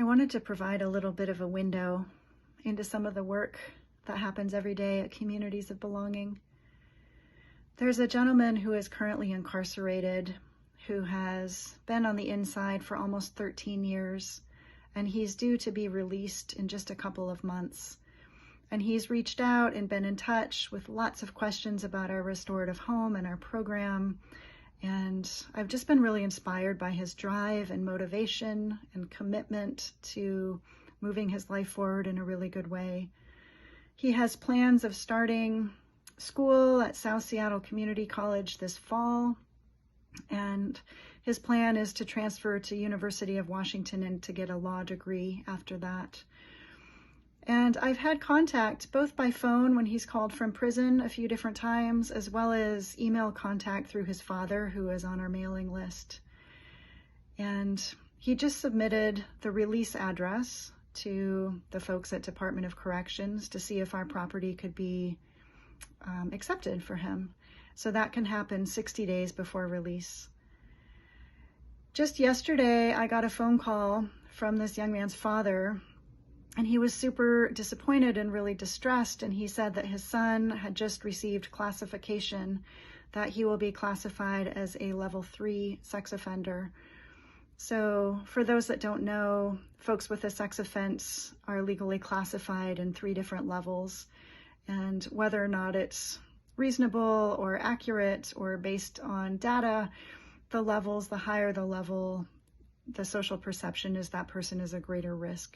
wanted to provide a little bit of a window into some of the work that happens every day at Communities of Belonging. There's a gentleman who is currently incarcerated who has been on the inside for almost 13 years, and he's due to be released in just a couple of months. And he's reached out and been in touch with lots of questions about our restorative home and our program. And I've just been really inspired by his drive and motivation and commitment to moving his life forward in a really good way. He has plans of starting school at South Seattle Community College this fall. And his plan is to transfer to University of Washington and to get a law degree after that. And I've had contact both by phone when he's called from prison a few different times, as well as email contact through his father, who is on our mailing list. And he just submitted the release address to the folks at Department of Corrections to see if our property could be accepted for him. So that can happen 60 days before release. Just yesterday, I got a phone call from this young man's father, and he was super disappointed and really distressed. And he said that his son had just received classification, that he will be classified as a level 3 sex offender. So for those that don't know, folks with a sex offense are legally classified in 3 different levels. And whether or not it's reasonable or accurate or based on data, the levels, the higher the level, the social perception is that person is a greater risk.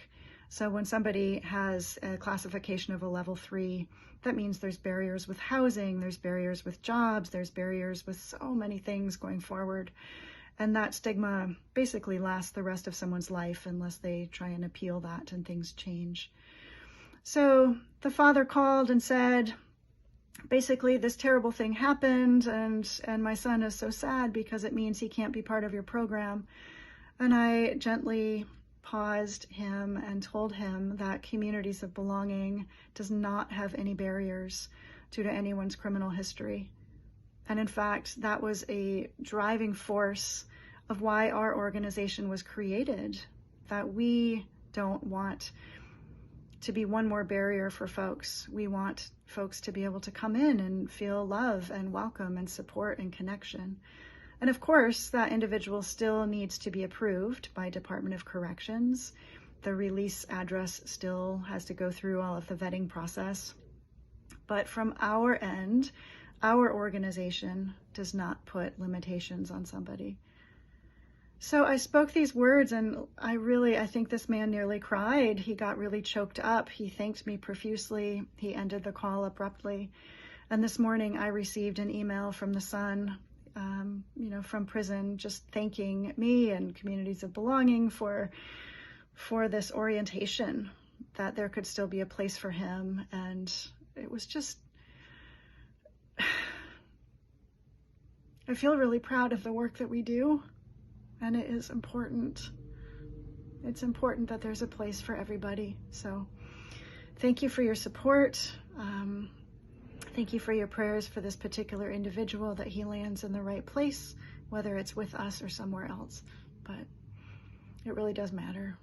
So when somebody has a classification of a level 3, that means there's barriers with housing, there's barriers with jobs, there's barriers with so many things going forward. And that stigma basically lasts the rest of someone's life unless they try and appeal that and things change. So the father called and said, basically, this terrible thing happened, and my son is so sad because it means he can't be part of your program. And I gently paused him and told him that Communities of Belonging does not have any barriers due to anyone's criminal history. And in fact, that was a driving force of why our organization was created, that we don't want to be one more barrier for folks. We want folks to be able to come in and feel love and welcome and support and connection. And of course, that individual still needs to be approved by Department of Corrections. The release address still has to go through all of the vetting process. But from our end, our organization does not put limitations on somebody. So I spoke these words, and I think this man nearly cried. He got really choked up. He thanked me profusely. He ended the call abruptly. And this morning I received an email from the son, from prison, just thanking me and Communities of Belonging for this orientation, that there could still be a place for him. And it was just, I feel really proud of the work that we do. And it is important. It's important that there's a place for everybody. So thank you for your support. Thank you for your prayers for this particular individual, that he lands in the right place, whether it's with us or somewhere else. But it really does matter.